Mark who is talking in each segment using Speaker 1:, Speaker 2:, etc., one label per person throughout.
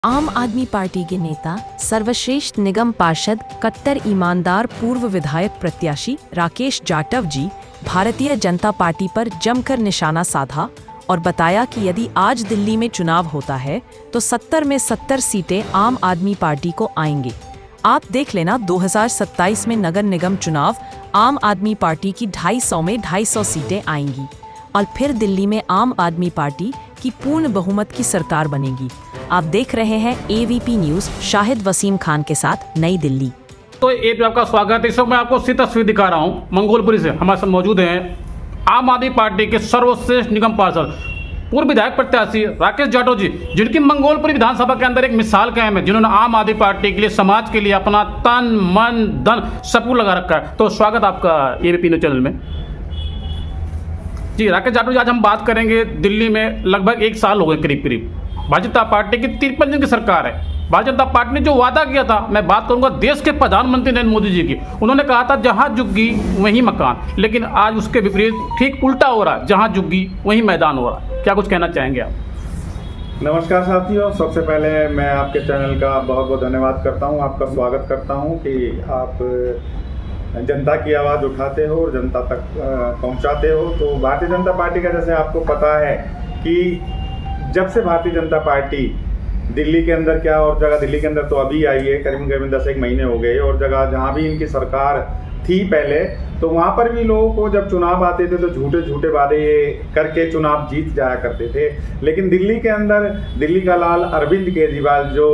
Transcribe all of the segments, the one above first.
Speaker 1: आम आदमी पार्टी के नेता सर्वश्रेष्ठ निगम पार्षद कट्टर ईमानदार पूर्व विधायक प्रत्याशी राकेश जाटव जी भारतीय जनता पार्टी पर जमकर निशाना साधा और बताया कि यदि आज दिल्ली में चुनाव होता है तो 70 में 70 सीटें आम आदमी पार्टी को आएंगे। आप देख लेना 2027 में नगर निगम चुनाव आम आदमी पार्टी की 250 में 250 सीटें आएंगी और फिर दिल्ली में आम आदमी पार्टी की पूर्ण बहुमत की सरकार बनेगी। आप देख रहे हैं AVP न्यूज शाहिद वसीम खान के साथ नई दिल्ली।
Speaker 2: तो एपी आपका स्वागत है। इस वक्त मैं आपको सी तस्वीर दिखा रहा हूँ मंगोलपुरी से। हमारे साथ मौजूद हैं आम आदमी पार्टी के सर्वश्रेष्ठ निगम पार्षद पूर्व विधायक प्रत्याशी राकेश जाटव जी, जिनकी मंगोलपुरी विधानसभा के अंदर एक मिसाल कायम है, जिन्होंने आम आदमी पार्टी के लिए समाज के लिए अपना तन मन धन सब कुछ लगा रखा है। तो स्वागत आपका AVP न्यूज चैनल में। जी राकेश जाटव जी, आज हम बात करेंगे दिल्ली में लगभग 1 साल हो गए करीब करीब भारतीय जनता पार्टी की 53 दिन की सरकार है। भारतीय जनता पार्टी ने जो वादा किया था, मैं बात करूंगा देश के प्रधानमंत्री नरेंद्र मोदी जी की, उन्होंने कहा था जहां झुग्गी वहीं मकान, लेकिन आज उसके विपरीत ठीक उल्टा हो रहा है, जहां झुग्गी वहीं मैदान हो रहा है। क्या कुछ कहना चाहेंगे आप?
Speaker 3: नमस्कार साथियों, सबसे पहले मैं आपके चैनल का बहुत बहुत धन्यवाद करता हूं, आपका स्वागत करता हूं कि आप जनता की आवाज़ उठाते हो और जनता तक पहुंचाते हो। तो भारतीय जनता पार्टी का जैसे आपको पता है कि जब से भारतीय जनता पार्टी दिल्ली के अंदर क्या और जगह दिल्ली के अंदर तो अभी आई है, करीबन 10 महीने हो गए, और जगह जहाँ भी इनकी सरकार थी पहले, तो वहाँ पर भी लोगों को जब चुनाव आते थे तो झूठे झूठे वादे करके चुनाव जीत जाया करते थे। लेकिन दिल्ली के अंदर दिल्ली का लाल अरविंद केजरीवाल जो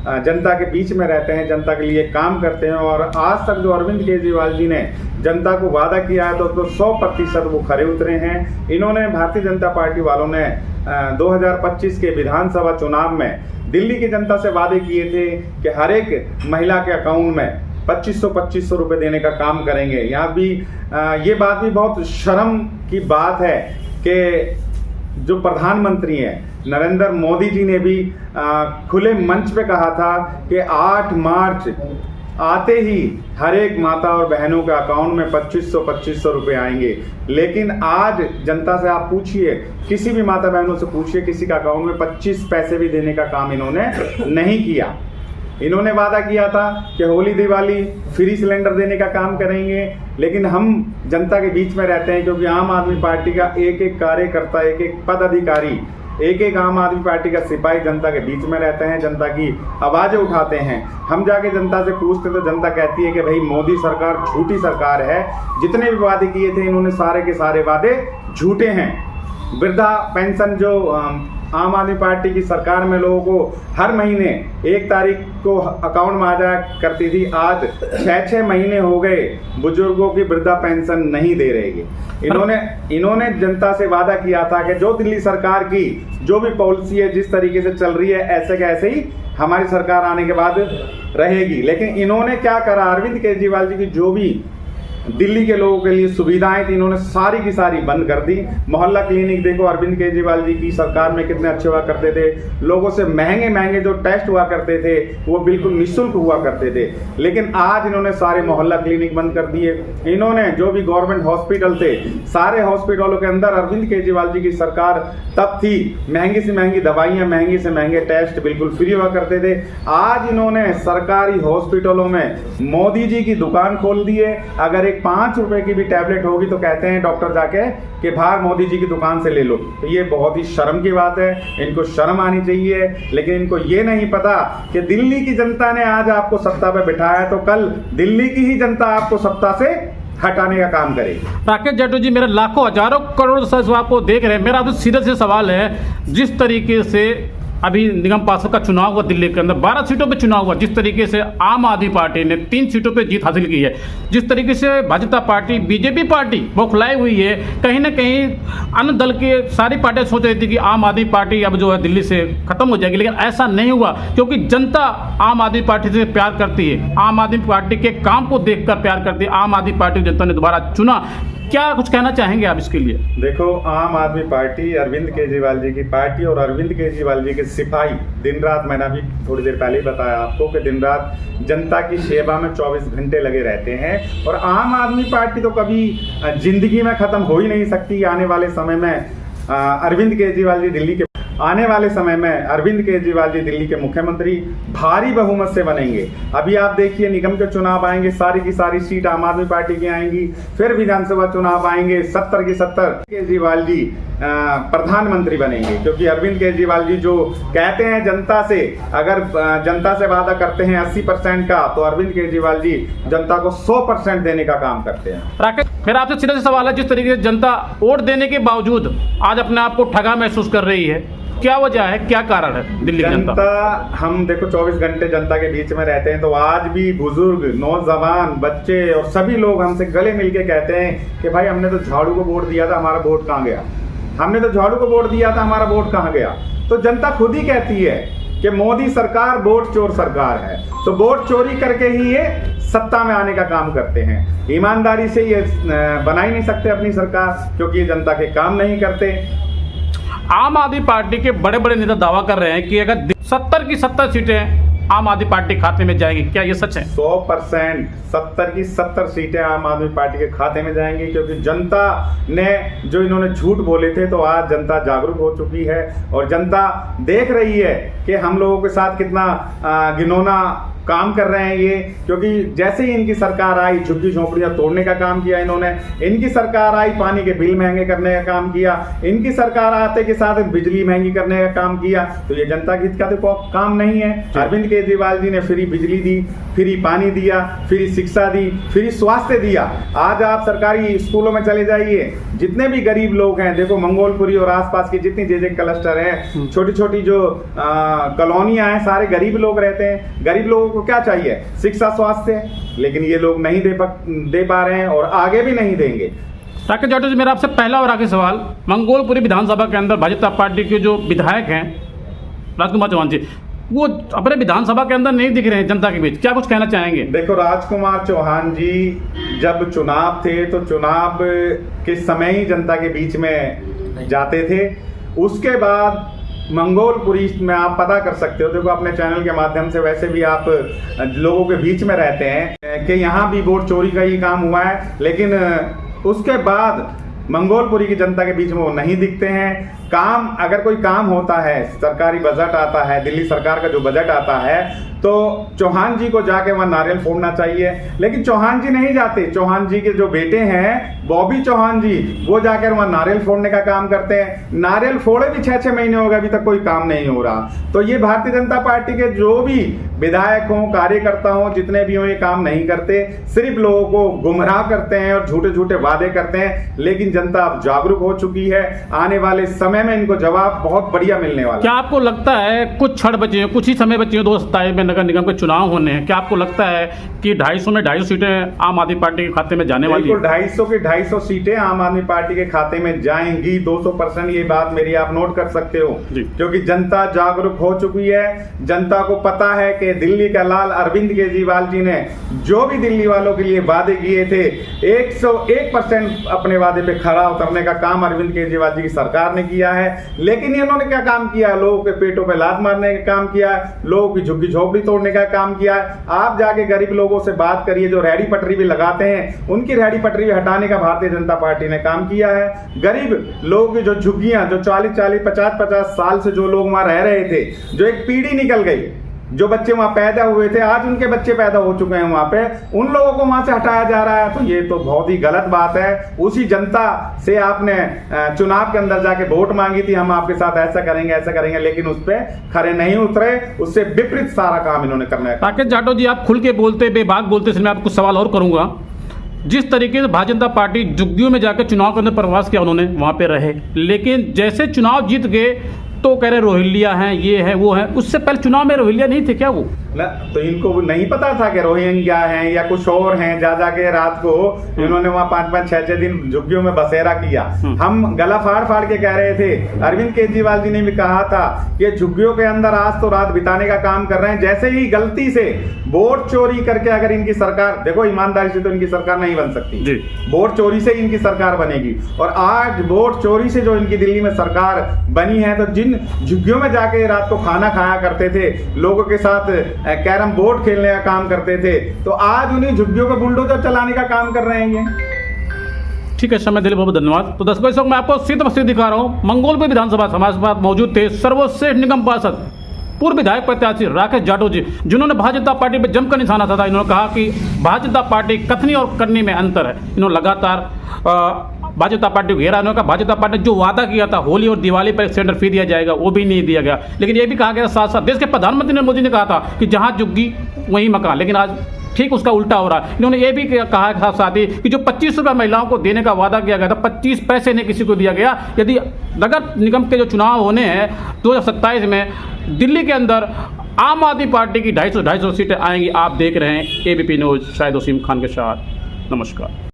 Speaker 3: जनता के बीच में रहते हैं, जनता के लिए काम करते हैं, और आज तक जो अरविंद केजरीवाल जी ने जनता को वादा किया है तो 100% वो खरे उतरे हैं। इन्होंने भारतीय जनता पार्टी वालों ने 2025 के विधानसभा चुनाव में दिल्ली की जनता से वादे किए थे कि हर एक महिला के अकाउंट में 2500 रुपये देने का काम करेंगे। यहाँ भी ये बात भी बहुत शर्म की बात है कि जो प्रधानमंत्री हैं नरेंद्र मोदी जी ने भी खुले मंच पे कहा था कि 8 मार्च आते ही हर एक माता और बहनों के अकाउंट में 2500 रुपये आएंगे। लेकिन आज जनता से आप पूछिए, किसी भी माता बहनों से पूछिए, किसी का अकाउंट में 25 पैसे भी देने का काम इन्होंने नहीं किया। इन्होंने वादा किया था कि होली दिवाली फ्री सिलेंडर देने का काम करेंगे, लेकिन हम जनता के बीच में रहते हैं क्योंकि आम आदमी पार्टी का एक एक कार्यकर्ता, एक एक पदाधिकारी, एक एक आम आदमी पार्टी का सिपाही जनता के बीच में रहते हैं, जनता की आवाज़ें उठाते हैं। हम जाके जनता से पूछते तो जनता कहती है कि भाई मोदी सरकार झूठी सरकार है, जितने भी वादे किए थे इन्होंने सारे के सारे वादे झूठे हैं। वृद्धा पेंशन जो आम आदमी पार्टी की सरकार में लोगों को हर महीने 1 तारीख को अकाउंट में आ जाया करती थी, आज 6 महीने हो गए बुजुर्गों की वृद्धा पेंशन नहीं दे रही है। इन्होंने जनता से वादा किया था कि जो दिल्ली सरकार की जो भी पॉलिसी है, जिस तरीके से चल रही है, ऐसे के ऐसे ही हमारी सरकार आने के बाद रहेगी। लेकिन इन्होंने क्या करा, अरविंद केजरीवाल जी की जो भी दिल्ली के लोगों के लिए सुविधाएं थी इन्होंने सारी की सारी बंद कर दी। मोहल्ला क्लिनिक देखो, अरविंद केजरीवाल जी की सरकार में कितने अच्छे हुआ करते थे, लोगों से महंगे महंगे जो टेस्ट हुआ करते थे वो बिल्कुल निःशुल्क हुआ करते थे। लेकिन आज इन्होंने सारे मोहल्ला क्लिनिक बंद कर दिए। इन्होंने जो भी गवर्नमेंट हॉस्पिटल थे, सारे हॉस्पिटलों के अंदर अरविंद केजरीवाल जी की सरकार तब थी, महंगी से महंगी दवाइयाँ, महंगे से महंगे टेस्ट बिल्कुल फ्री हुआ करते थे। आज इन्होंने सरकारी हॉस्पिटलों में मोदी जी की दुकान खोल दी है। अगर 5 रुपए की भी टैबलेट होगी तो कहते हैं डॉक्टर जाके कि भाग मोदी जी की दुकान से ले लो। तो ये बहुत ही शर्म की बात है, इनको शर्म आनी चाहिए। लेकिन इनको ये नहीं पता कि दिल्ली की जनता ने आज आपको सत्ता पे बिठाया है, तो कल दिल्ली की ही जनता आपको सत्ता से हटाने का काम करेगी।
Speaker 2: राकेश जाटव जी, मेरे लाखों हजारों करोड़ दर्शक आपको देख रहे हैं, मेरा आपसे सीधा से सवाल है, जिस तरीके से अभी निगम पार्षद का चुनाव हुआ दिल्ली के अंदर, 12 सीटों पे चुनाव हुआ, जिस तरीके से आम आदमी पार्टी ने 3 सीटों पे जीत हासिल की है, जिस तरीके से Bharatiya Janata party BJP party बौखलाई हुई है, कहीं ना कहीं अन्य दल के सारी पार्टियां सोच रही थी कि आम आदमी पार्टी अब जो है दिल्ली से खत्म हो जाएगी, लेकिन ऐसा नहीं हुआ क्योंकि जनता आम आदमी पार्टी से प्यार करती है, आम आदमी पार्टी के काम को देखकर प्यार करती है, आम आदमी पार्टी जनता ने दोबारा चुना। क्या कुछ कहना चाहेंगे आप इसके लिए?
Speaker 3: देखो, आम आदमी पार्टी अरविंद केजरीवाल जी की पार्टी और अरविंद केजरीवाल जी के सिपाही दिन रात, मैंने अभी थोड़ी देर पहले ही बताया आपको कि दिन रात जनता की सेवा में 24 घंटे लगे रहते हैं। और आम आदमी पार्टी तो कभी जिंदगी में खत्म हो ही नहीं सकती। आने वाले समय में अरविंद केजरीवाल जी दिल्ली के आने वाले समय में अरविंद केजरीवाल जी दिल्ली के मुख्यमंत्री भारी बहुमत से बनेंगे। अभी आप देखिए निगम के चुनाव आएंगे, सारी की सारी सीट आम आदमी पार्टी की आएंगी। फिर विधानसभा चुनाव आएंगे, 70 की 70 केजरीवाल जी प्रधानमंत्री बनेंगे, क्योंकि अरविंद केजरीवाल जी जो कहते हैं जनता से, अगर जनता से वादा करते हैं 80% का, तो अरविंद केजरीवाल जी जनता को 100% देने का काम करते हैं।
Speaker 2: राकेश, मेरा आपसे सीधा सा सवाल है, जिस तरीके से जनता वोट देने के बावजूद आज अपने आप को ठगा महसूस कर रही है, क्या वजह है, क्या कारण है दिल्ली की जनता?
Speaker 3: हम देखो 24 घंटे जनता के बीच में रहते हैं, तो आज भी बुजुर्ग, नौजवान, बच्चे और सभी लोग हमसे गले मिलके कहते हैं कि भाई हमने तो झाड़ू को वोट दिया था, हमारा वोट कहाँ गया? हमने तो झाड़ू को वोट दिया था, हमारा वोट कहाँ गया? तो जनता खुद ही कहती है कि मोदी सरकार वोट चोर सरकार है, तो वोट चोरी करके ही ये सत्ता में आने का काम करते हैं। ईमानदारी से ये बना ही नहीं सकते अपनी सरकार, क्योंकि ये जनता के काम नहीं करते।
Speaker 2: आम आदमी पार्टी के बड़े बड़े नेता दावा कर रहे हैं कि अगर 70 की 70 सीटें आम आदमी पार्टी खाते में जाएंगी, क्या ये सच है?
Speaker 3: 100% 70 की 70 सीटें आम आदमी पार्टी के खाते में जाएंगी, क्योंकि जनता ने जो इन्होंने झूठ बोले थे, तो आज जनता जागरूक हो चुकी है और जनता देख रही है कि हम लोगों के साथ कितना घिनौना काम कर रहे हैं ये। क्योंकि जैसे ही इनकी सरकार आई, झुग्गी झोंपड़ियां तोड़ने का काम किया इन्होंने, इनकी सरकार आई पानी के बिल महंगे करने का काम किया, इनकी सरकार आते के साथ बिजली महंगी करने का काम किया, तो ये जनता के हित का तो काम नहीं है। अरविंद केजरीवाल जी ने फ्री बिजली दी, फ्री पानी दिया, फ्री शिक्षा दी, फ्री स्वास्थ्य दिया। आज आप सरकारी स्कूलों में चले जाइए, जितने भी गरीब लोग हैं, देखो मंगोलपुरी और आसपास की जितनी जे क्लस्टर है, छोटी छोटी जो कॉलोनियां हैं, सारे गरीब लोग रहते हैं। गरीब लोगों को क्या चाहिए? शिक्षा, स्वास्थ्य, लेकिन ये लोग नहीं दे पा रहे हैं और आगे भी नहीं देंगे।
Speaker 2: राकेश जाटव जी, मेरा आपसे पहला और आखिरी सवाल, मंगोलपुरी विधानसभा के अंदर भाजपा पार्टी के जो विधायक हैं राजकुमार चौहान जी, वो अपने विधानसभा के अंदर नहीं दिख रहे हैं जनता के बीच, क्या कुछ कहना चाहेंगे?
Speaker 3: देखो, राजकुमार चौहान जी जब चुनाव थे तो चुनाव के समय ही जनता के बीच में जाते थे। उसके बाद मंगोलपुरी में आप पता कर सकते हो, देखो अपने चैनल के माध्यम से, वैसे भी आप लोगों के बीच में रहते हैं, कि यहाँ भी वोट चोरी का ही काम हुआ है, लेकिन उसके बाद मंगोलपुरी की जनता के बीच में वो नहीं दिखते हैं। काम, अगर कोई काम होता है, सरकारी बजट आता है, दिल्ली सरकार का जो बजट आता है, तो चौहान जी को जाके वहां नारियल फोड़ना चाहिए, लेकिन चौहान जी नहीं जाते। चौहान जी के जो बेटे हैं बॉबी चौहान जी, वो जाकर वहां नारियल फोड़ने का काम करते हैं। नारियल फोड़े भी 6-6 महीने हो गए, अभी तक कोई काम नहीं हो रहा। तो ये भारतीय जनता पार्टी के जो भी विधायक हों, कार्यकर्ता हों, जितने भी हों, ये काम नहीं करते, सिर्फ लोगों को गुमराह करते हैं और झूठे झूठे वादे करते हैं। लेकिन जनता अब जागरूक हो चुकी है, आने वाले समय में इनको जवाब बहुत बढ़िया मिलने वाला है।
Speaker 2: क्या आपको लगता है कुछ क्षण बचे हैं, कुछ ही समय बचे हैं 2027 में नगर निगम के चुनाव होने हैं, क्या आपको लगता है कि 250 में 250 सीटें आम आदमी पार्टी के खाते में जाने वाली है?
Speaker 3: 250 की 250 सीटें आम आदमी पार्टी के खाते में जाएंगी, 200%। ये बात मेरी आप नोट कर सकते हो, क्योंकि जनता जागरूक हो चुकी है। जनता को पता है कि दिल्ली का लाल अरविंद केजरीवाल जी ने जो भी दिल्ली वालों के लिए वादे किए थे, 101% अपने वादे पे खड़ा उतरने का काम अरविंद केजरीवाल जी की सरकार ने किया है। लेकिन इन्होंने क्या काम किया? लोगों के पेटों पे लात मारने का काम किया है, लोगों की झुग्गी झोपड़ी तोड़ने का काम किया है। आप जाके गरीब लोगों से बात करिए, जो रेहड़ी पटरी भी लगाते हैं, उनकी रेहड़ी पटरी भी हटाने का भारतीय जनता पार्टी ने काम किया है। गरीब लोगों की जो झुग्गियां, जो 40-40, 50-50 साल से जो लोग वहां रह रहे थे, जो एक पीढ़ी निकल गई, जो बच्चे वहां पैदा हुए थे, आज उनके बच्चे पैदा हो चुके हैं वहां पे, उन लोगों को वहां से हटाया जा रहा है। तो ये तो बहुत ही गलत बात है। उसी जनता से आपने चुनाव के अंदर जाके वोट मांगी थी, हम आपके साथ ऐसा करेंगे, ऐसा करेंगे, लेकिन उस पर खरे नहीं उतरे। उससे विपरीत सारा काम इन्होंने करना है।
Speaker 2: राकेश जाटव जी, आप खुल के बोलते, बेबाक बोलते, इसलिए मैं आपको सवाल और करूंगा। जिस तरीके से भारतीय जनता पार्टी झुग्गियों में जाकर चुनाव के अंदर प्रवास किया, उन्होंने वहां पे रहे, लेकिन जैसे चुनाव जीत गए तो कह रहे रोहिंग्या हैं, ये है, वो है। उससे पहले चुनाव में रोहिंग्या नहीं थे क्या वो?
Speaker 3: ना, तो इनको नहीं पता था कि रोहिंग्या हैं या कुछ और हैं। जा जाके रात को इन्होंने वहां 5-5, 6-6 दिन झुग्गियों में बसेरा किया। हम गला फाड़ फाड़ के कह रहे थे, अरविंद केजरीवाल जी ने भी कहा था कि झुग्गियों के अंदर आज तो रात बिताने का काम कर रहे हैं। जैसे ही गलती से वोट चोरी करके अगर इनकी सरकार, देखो ईमानदारी से तो इनकी सरकार नहीं बन सकती, वोट चोरी से इनकी सरकार बनेगी। और आज वोट चोरी से जो इनकी दिल्ली में सरकार बनी है, तो जिन झुग्गियों में जाके रात को खाना खाया करते थे, लोगों के साथ कैरम बोर्ड खेलने का काम करते थे, तो आज उन्हीं झुग्गियों को बुलडोजर चलाने का काम कर रहे हैं।
Speaker 2: ठीक है, समय देने बहुत बहुत धन्यवाद। तो दर्शकों, इस वक्त मैं आपको सीधी तस्वीर दिखा रहा हूँ। मंगोलपुर विधानसभा हमारे साथ मौजूद थे सर्वश्रेष्ठ निगम पार्षद पूर्व विधायक प्रत्याशी राकेश जाटव जी, जिन्होंने भारतीय जनता पार्टी पर जमकर निशाना साधा। इन्होंने कहा कि भारतीय जनता पार्टी कथनी और करनी में अंतर है। इन्होंने लगातार भारतीय जनता पार्टी को घेरा। इन्होंने कहा भारतीय जनता पार्टी ने जो वादा किया था होली और दिवाली पर एक सिलेंडर फ्री दिया जाएगा, वो भी नहीं दिया गया। लेकिन ये भी कहा गया साथ साथ देश के प्रधानमंत्री नरेंद्र मोदी ने कहा था कि जहाँ झुग्गी वहीं मकान, लेकिन आज ठीक उसका उल्टा हो रहा है। इन्होंने ये भी कहा साथ साथ ही कि जो 25 रुपये महिलाओं को देने का वादा किया गया था, 25 पैसे नहीं किसी को दिया गया। यदि नगर निगम के जो चुनाव होने हैं 2027 में, दिल्ली के अंदर आम आदमी पार्टी की 250 सीटें आएंगी। आप देख रहे हैं ABP न्यूज़, शाहिद वसीम खान के साथ। नमस्कार।